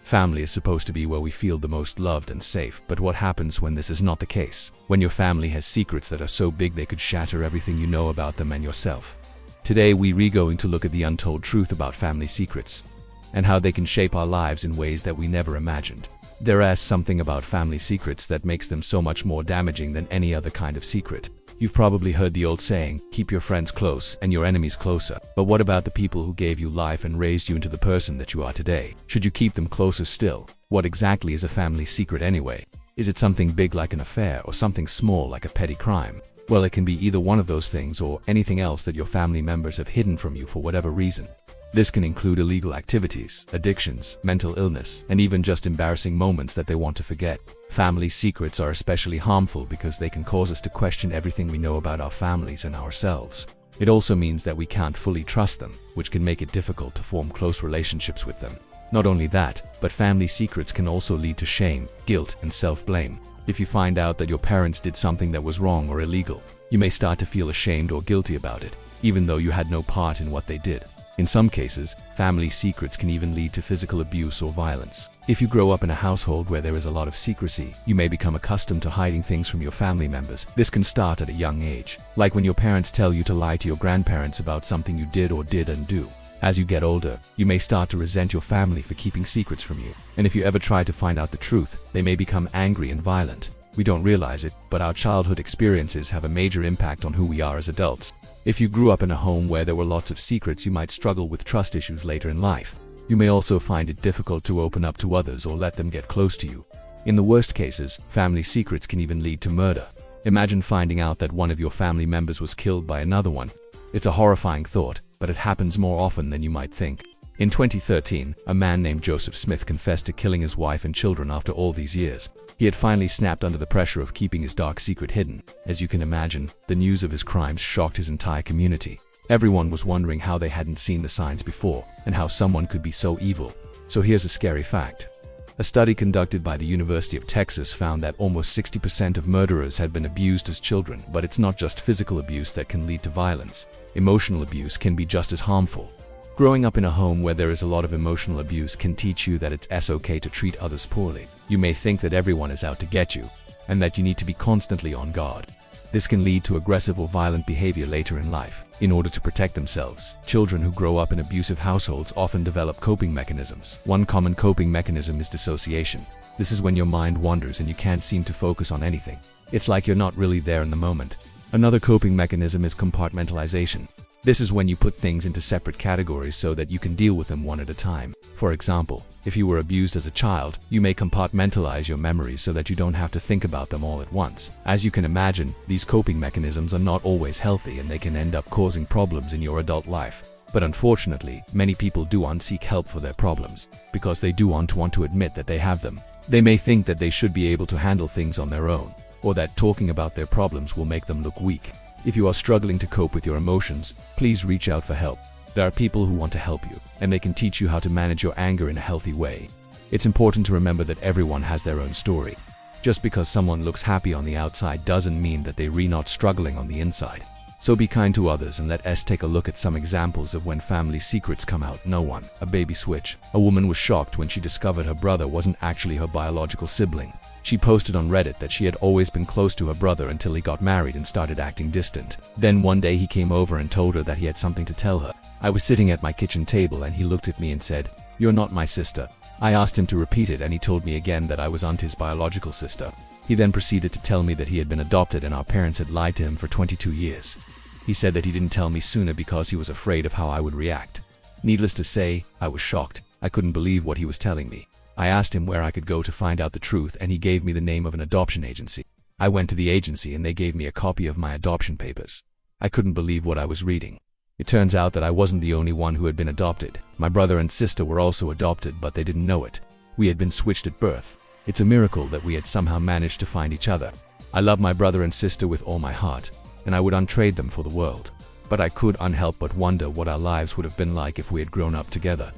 Family is supposed to be where we feel the most loved and safe, but what happens when this is not the case? When your family has secrets that are so big they could shatter everything you know about them and yourself. Today we're going to look at the untold truth about family secrets and how they can shape our lives in ways that we never imagined. There is something about family secrets that makes them so much more damaging than any other kind of secret. You've probably heard the old saying, keep your friends close and your enemies closer. But what about the people who gave you life and raised you into the person that you are today? Should you keep them closer still? What exactly is a family secret anyway? Is it something big like an affair or something small like a petty crime? Well, it can be either one of those things or anything else that your family members have hidden from you for whatever reason. This can include illegal activities, addictions, mental illness, and even just embarrassing moments that they want to forget. Family secrets are especially harmful because they can cause us to question everything we know about our families and ourselves. It also means that we can't fully trust them, which can make it difficult to form close relationships with them. Not only that, but family secrets can also lead to shame, guilt, and self-blame. If you find out that your parents did something that was wrong or illegal, you may start to feel ashamed or guilty about it, even though you had no part in what they did. In some cases, family secrets can even lead to physical abuse or violence. If you grow up in a household where there is a lot of secrecy, you may become accustomed to hiding things from your family members. This can start at a young age, like when your parents tell you to lie to your grandparents about something you did or didn't do. As you get older, you may start to resent your family for keeping secrets from you. And if you ever try to find out the truth, they may become angry and violent. We don't realize it, but our childhood experiences have a major impact on who we are as adults. If you grew up in a home where there were lots of secrets, you might struggle with trust issues later in life. You may also find it difficult to open up to others or let them get close to you. In the worst cases, family secrets can even lead to murder. Imagine finding out that one of your family members was killed by another one. It's a horrifying thought, but it happens more often than you might think. In 2013, a man named Joseph Smith confessed to killing his wife and children after all these years. He had finally snapped under the pressure of keeping his dark secret hidden. As you can imagine, the news of his crimes shocked his entire community. Everyone was wondering how they hadn't seen the signs before, and how someone could be so evil. So here's a scary fact. A study conducted by the University of Texas found that almost 60% of murderers had been abused as children. But it's not just physical abuse that can lead to violence. Emotional abuse can be just as harmful. Growing up in a home where there is a lot of emotional abuse can teach you that it's okay to treat others poorly. You may think that everyone is out to get you, and that you need to be constantly on guard. This can lead to aggressive or violent behavior later in life. In order to protect themselves, children who grow up in abusive households often develop coping mechanisms. One common coping mechanism is dissociation. This is when your mind wanders and you can't seem to focus on anything. It's like you're not really there in the moment. Another coping mechanism is compartmentalization. This is when you put things into separate categories so that you can deal with them one at a time. For example, if you were abused as a child, you may compartmentalize your memories so that you don't have to think about them all at once. As you can imagine, these coping mechanisms are not always healthy and they can end up causing problems in your adult life. But unfortunately, many people do seek help for their problems, because they do want to admit that they have them. They may think that they should be able to handle things on their own, or that talking about their problems will make them look weak. If you are struggling to cope with your emotions, please reach out for help. There are people who want to help you, and they can teach you how to manage your anger in a healthy way. It's important to remember that everyone has their own story. Just because someone looks happy on the outside doesn't mean that they're not struggling on the inside. So be kind to others, and let us take a look at some examples of when family secrets come out. A baby switch. A woman was shocked when she discovered her brother wasn't actually her biological sibling. She posted on Reddit that she had always been close to her brother until he got married and started acting distant. Then one day he came over and told her that he had something to tell her. I was sitting at my kitchen table and he looked at me and said, "You're not my sister." I asked him to repeat it and he told me again that I wasn't his biological sister. He then proceeded to tell me that he had been adopted and our parents had lied to him for 22 years. He said that he didn't tell me sooner because he was afraid of how I would react. Needless to say, I was shocked. I couldn't believe what he was telling me. I asked him where I could go to find out the truth and he gave me the name of an adoption agency. I went to the agency and they gave me a copy of my adoption papers. I couldn't believe what I was reading. It turns out that I wasn't the only one who had been adopted. My brother and sister were also adopted, but they didn't know it. We had been switched at birth. It's a miracle that we had somehow managed to find each other. I love my brother and sister with all my heart, and I would untrade them for the world. But I couldn't help but wonder what our lives would have been like if we had grown up together.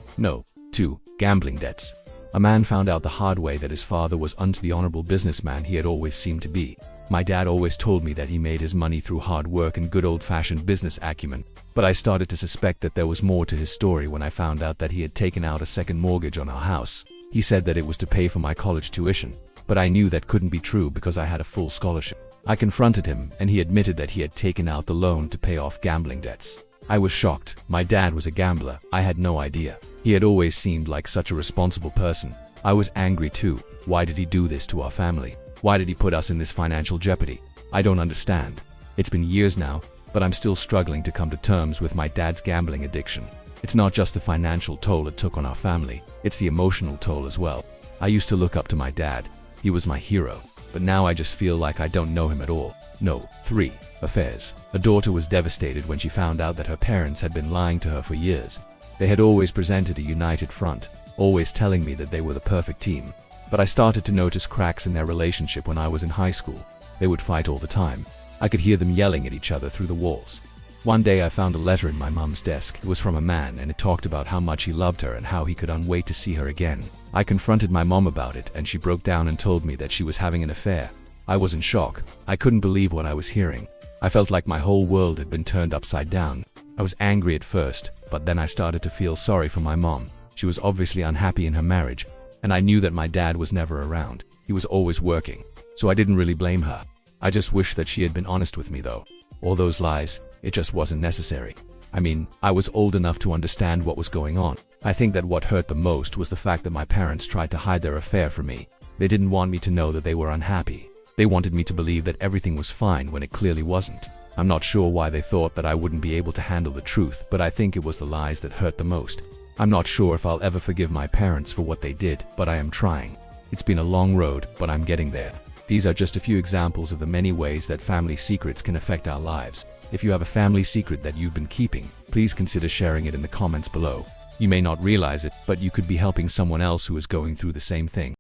2. Gambling debts. A man found out the hard way that his father wasn't the honorable businessman he had always seemed to be. My dad always told me that he made his money through hard work and good old-fashioned business acumen, but I started to suspect that there was more to his story when I found out that he had taken out a second mortgage on our house. He said that it was to pay for my college tuition, but I knew that couldn't be true because I had a full scholarship. I confronted him, and he admitted that he had taken out the loan to pay off gambling debts. I was shocked. My dad was a gambler. I had no idea. He had always seemed like such a responsible person. I was angry too. Why did he do this to our family? Why did he put us in this financial jeopardy? I don't understand. It's been years now, but I'm still struggling to come to terms with my dad's gambling addiction. It's not just the financial toll it took on our family, it's the emotional toll as well. I used to look up to my dad. He was my hero, but now I just feel like I don't know him at all. No. 3. Affairs. A daughter was devastated when she found out that her parents had been lying to her for years. They had always presented a united front, always telling me that they were the perfect team. But I started to notice cracks in their relationship when I was in high school. They would fight all the time. I could hear them yelling at each other through the walls. One day I found a letter in my mom's desk. It was from a man, and it talked about how much he loved her and how he couldn't wait to see her again. I confronted my mom about it, and she broke down and told me that she was having an affair. I was in shock. I couldn't believe what I was hearing. I felt like my whole world had been turned upside down. I was angry at first, but then I started to feel sorry for my mom. She was obviously unhappy in her marriage, and I knew that my dad was never around. He was always working, so I didn't really blame her. I just wish that she had been honest with me though. All those lies, it just wasn't necessary. I mean, I was old enough to understand what was going on. I think that what hurt the most was the fact that my parents tried to hide their affair from me. They didn't want me to know that they were unhappy. They wanted me to believe that everything was fine when it clearly wasn't. I'm not sure why they thought that I wouldn't be able to handle the truth, but I think it was the lies that hurt the most. I'm not sure if I'll ever forgive my parents for what they did, but I am trying. It's been a long road, but I'm getting there. These are just a few examples of the many ways that family secrets can affect our lives. If you have a family secret that you've been keeping, please consider sharing it in the comments below. You may not realize it, but you could be helping someone else who is going through the same thing.